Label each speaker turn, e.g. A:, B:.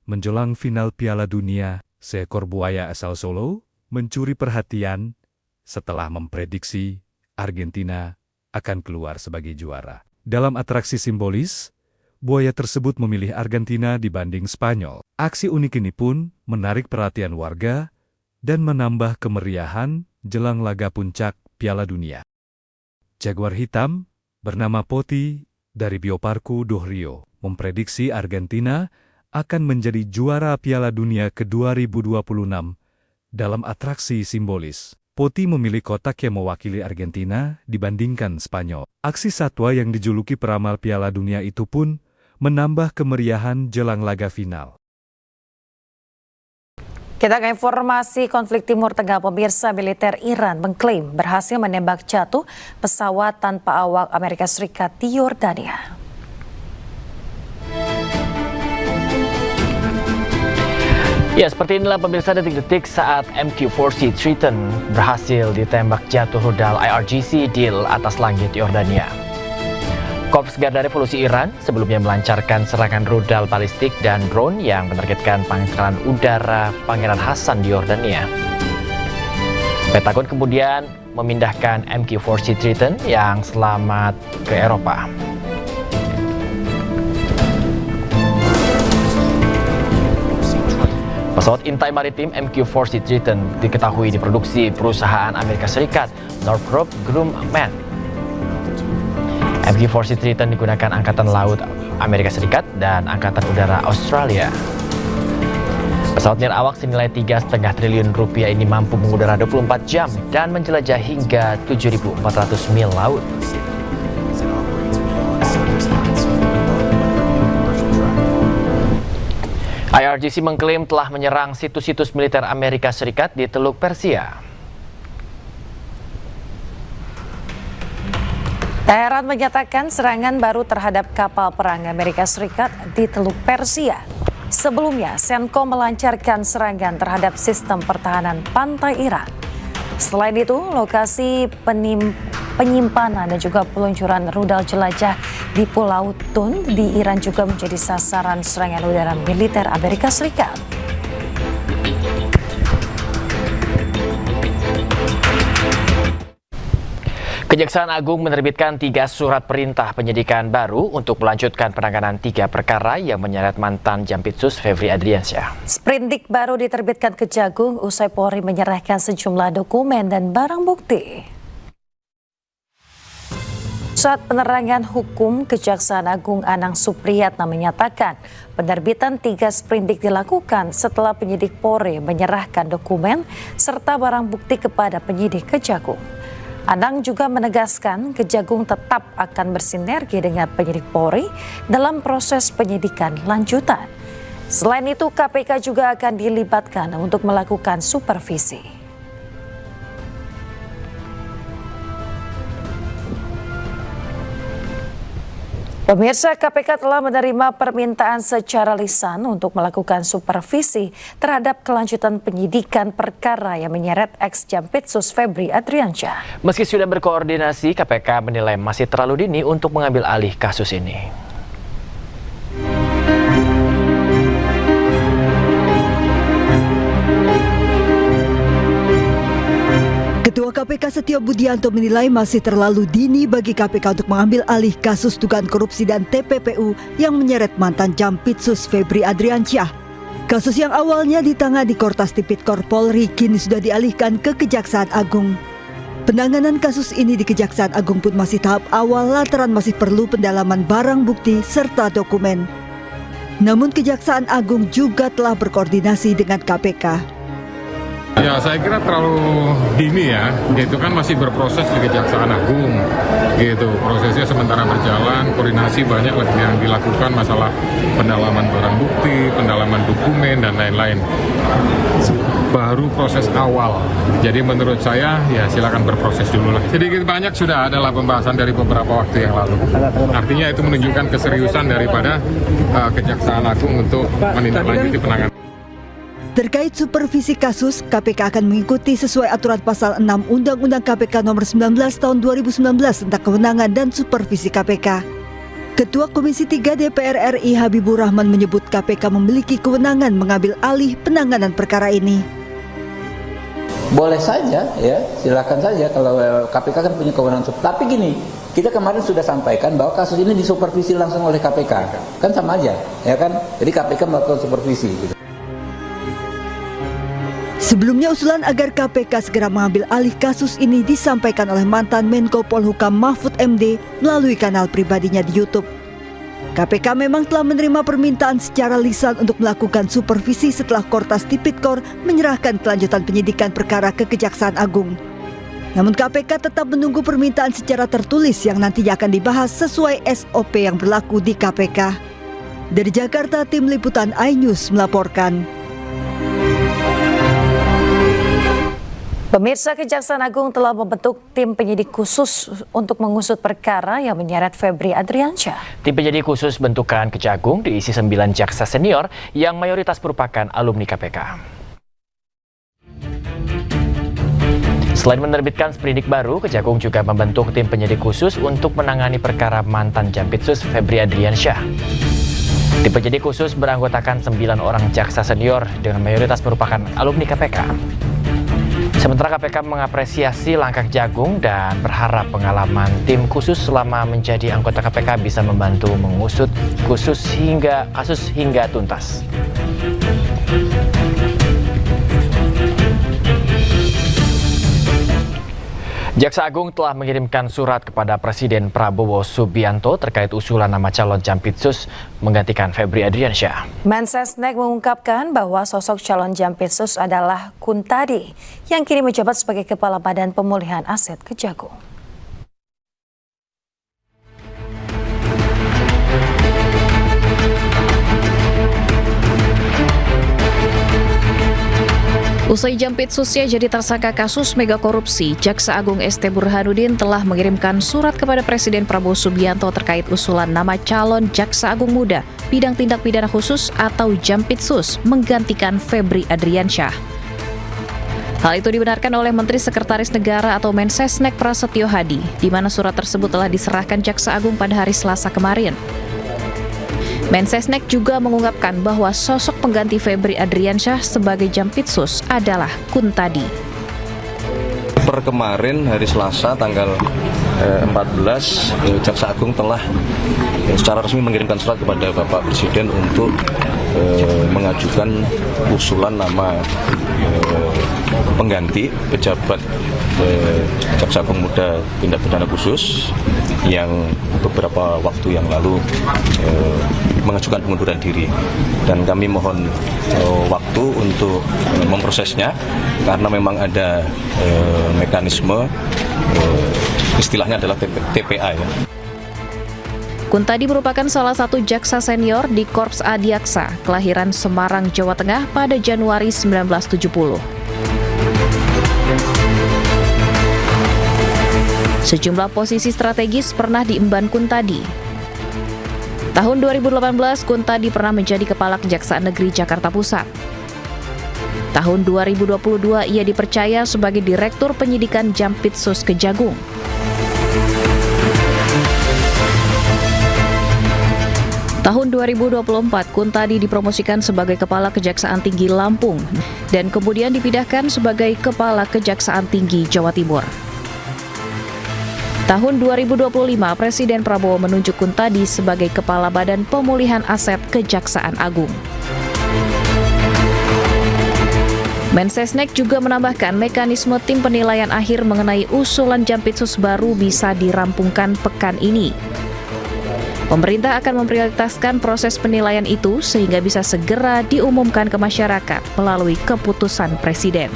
A: Menjelang final Piala Dunia, seekor buaya asal Solo mencuri perhatian setelah memprediksi Argentina akan keluar sebagai juara. Dalam atraksi simbolis, buaya tersebut memilih Argentina dibanding Spanyol. Aksi unik ini pun menarik perhatian warga dan menambah kemeriahan jelang laga puncak Piala Dunia. Jaguar hitam bernama Poti dari Bioparku do Rio memprediksi Argentina akan menjadi juara Piala Dunia ke-2026 dalam atraksi simbolis. Poti memilih kotak yang mewakili Argentina dibandingkan Spanyol. Aksi satwa yang dijuluki peramal Piala Dunia itu pun menambah kemeriahan jelang laga final.
B: Kita ke informasi konflik Timur Tengah. Pemirsa, militer Iran mengklaim berhasil menembak jatuh pesawat tanpa awak Amerika Serikat di Yordania.
C: Ya, seperti inilah pemirsa detik-detik saat MQ-4C Triton berhasil ditembak jatuh rudal IRGC di atas langit Yordania. Korps Garda Revolusi Iran sebelumnya melancarkan serangan rudal balistik dan drone yang menargetkan pangkalan udara Pangeran Hasan di Yordania. Pentagon kemudian memindahkan MQ-4C Triton yang selamat ke Eropa. Pesawat intai maritim MQ-4C Triton diketahui diproduksi perusahaan Amerika Serikat Northrop Grumman. MQ-4C Triton digunakan Angkatan Laut Amerika Serikat dan Angkatan Udara Australia. Pesawat nirawak senilai 3,5 triliun rupiah ini mampu mengudara 24 jam dan menjelajah hingga 7.400 mil laut. IRGC mengklaim telah menyerang situs-situs militer Amerika Serikat di Teluk Persia.
B: Teheran menyatakan serangan baru terhadap kapal perang Amerika Serikat di Teluk Persia. Sebelumnya, CENTCOM melancarkan serangan terhadap sistem pertahanan pantai Iran. Selain itu, lokasi penyimpanan dan juga peluncuran rudal jelajah di Pulau Thun di Iran juga menjadi sasaran serangan udara militer Amerika Serikat.
C: Kejaksaan Agung menerbitkan 3 surat perintah penyidikan baru untuk melanjutkan penanganan 3 perkara yang menyeret mantan Jampitsus Febri Adriansyah.
B: Sprindik baru diterbitkan Kejagung usai Polri menyerahkan sejumlah dokumen dan barang bukti. Saat penerangan hukum, Kejaksaan Agung Anang Supriyatna menyatakan penerbitan 3 sprindik dilakukan setelah penyidik Polri menyerahkan dokumen serta barang bukti kepada penyidik Kejagung. Anang juga menegaskan Kejagung tetap akan bersinergi dengan penyidik Polri dalam proses penyidikan lanjutan. Selain itu, KPK juga akan dilibatkan untuk melakukan supervisi. Pemirsa, KPK telah menerima permintaan secara lisan untuk melakukan supervisi terhadap kelanjutan penyidikan perkara yang menyeret ex-Jampitsus Febri Adriansyah.
C: Meski sudah berkoordinasi, KPK menilai masih terlalu dini untuk mengambil alih kasus ini.
D: Ketua KPK Setio Budianto menilai masih terlalu dini bagi KPK untuk mengambil alih kasus dugaan korupsi dan TPPU yang menyeret mantan Jampitsus Febri Adriansyah. Kasus yang awalnya ditangani Kortas Tipikor Polri kini sudah dialihkan ke Kejaksaan Agung. Penanganan kasus ini di Kejaksaan Agung pun masih tahap awal lantaran masih perlu pendalaman barang bukti serta dokumen. Namun Kejaksaan Agung juga telah berkoordinasi dengan KPK.
E: Ya, saya kira terlalu dini ya, itu kan masih berproses di Kejaksaan Agung, gitu. Prosesnya sementara berjalan, koordinasi banyak lagi yang dilakukan, masalah pendalaman barang bukti, pendalaman dokumen, dan lain-lain. Baru proses awal, jadi menurut saya ya silakan berproses dulu lah. Sedikit banyak sudah adalah pembahasan dari beberapa waktu yang lalu. Artinya itu menunjukkan keseriusan daripada Kejaksaan Agung untuk menindaklanjuti penanganan.
D: Terkait supervisi kasus, KPK akan mengikuti sesuai aturan pasal 6 Undang-Undang KPK nomor 19 tahun 2019 tentang kewenangan dan supervisi KPK. Ketua Komisi 3 DPR RI Habibur Rahman menyebut KPK memiliki kewenangan mengambil alih penanganan perkara ini.
F: Boleh saja, ya, silakan saja kalau KPK kan punya kewenangan. Tapi gini, kita kemarin sudah sampaikan bahwa kasus ini disupervisi langsung oleh KPK, kan sama aja, ya kan? Jadi KPK melakukan supervisi. Gitu.
D: Sebelumnya usulan agar KPK segera mengambil alih kasus ini disampaikan oleh mantan Menko Polhukam Mahfud MD melalui kanal pribadinya di YouTube. KPK memang telah menerima permintaan secara lisan untuk melakukan supervisi setelah Kortas Tipikor menyerahkan kelanjutan penyidikan perkara ke Kejaksaan Agung. Namun KPK tetap menunggu permintaan secara tertulis yang nantinya akan dibahas sesuai SOP yang berlaku di KPK. Dari Jakarta, Tim Liputan iNews melaporkan.
B: Pemirsa, Kejaksaan Agung telah membentuk tim penyidik khusus untuk mengusut perkara yang menyeret Febri Adriansyah.
C: Tim penyidik khusus bentukan Kejagung diisi 9 jaksa senior yang mayoritas merupakan alumni KPK. Selain menerbitkan sprindik baru, Kejagung juga membentuk tim penyidik khusus untuk menangani perkara mantan Jampitsus Febri Adriansyah. Tim penyidik khusus beranggotakan 9 orang jaksa senior dengan mayoritas merupakan alumni KPK. Sementara KPK mengapresiasi langkah Kejagung dan berharap pengalaman tim khusus selama menjadi anggota KPK bisa membantu mengusut kasus hingga tuntas. Jaksa Agung telah mengirimkan surat kepada Presiden Prabowo Subianto terkait usulan nama calon Jampitsus menggantikan Febri Adriansyah.
B: Mensesnek mengungkapkan bahwa sosok calon Jampitsus adalah Kuntadi yang kini menjabat sebagai Kepala Badan Pemulihan Aset Kejagung.
G: Usai Jampitsusnya jadi tersangka kasus mega korupsi, Jaksa Agung ST Burhanuddin telah mengirimkan surat kepada Presiden Prabowo Subianto terkait usulan nama calon Jaksa Agung Muda bidang tindak pidana khusus atau Jampitsus menggantikan Febri Adriansyah. Hal itu dibenarkan oleh Menteri Sekretaris Negara atau Mensesnek Prasetyo Hadi, di mana surat tersebut telah diserahkan Jaksa Agung pada hari Selasa kemarin. Mensesnek juga mengungkapkan bahwa sosok pengganti Febri Adriansyah sebagai Jampitsus adalah Kuntadi.
H: Per kemarin hari Selasa tanggal 14, Jaksa Agung telah secara resmi mengirimkan surat kepada Bapak Presiden untuk mengajukan usulan nama pengganti pejabat Jaksa Agung Muda Tindak Pidana Khusus yang beberapa waktu yang lalu mengajukan pengunduran diri, dan kami mohon waktu untuk memprosesnya karena memang ada mekanisme istilahnya adalah TPA ya.
G: Kuntadi merupakan salah satu jaksa senior di Korps Adiaksa, kelahiran Semarang, Jawa Tengah pada Januari 1970. Sejumlah posisi strategis pernah diemban Kuntadi. Tahun 2018, Kuntadi pernah menjadi Kepala Kejaksaan Negeri Jakarta Pusat. Tahun 2022, ia dipercaya sebagai Direktur Penyidikan Jampitsus Kejagung. Tahun 2024, Kuntadi dipromosikan sebagai Kepala Kejaksaan Tinggi Lampung dan kemudian dipindahkan sebagai Kepala Kejaksaan Tinggi Jawa Timur. Tahun 2025, Presiden Prabowo menunjuk Kuntadi sebagai Kepala Badan Pemulihan Aset Kejaksaan Agung. Mensesnek juga menambahkan mekanisme tim penilaian akhir mengenai usulan Jampitsus baru bisa dirampungkan pekan ini. Pemerintah akan memprioritaskan proses penilaian itu sehingga bisa segera diumumkan ke masyarakat melalui keputusan Presiden.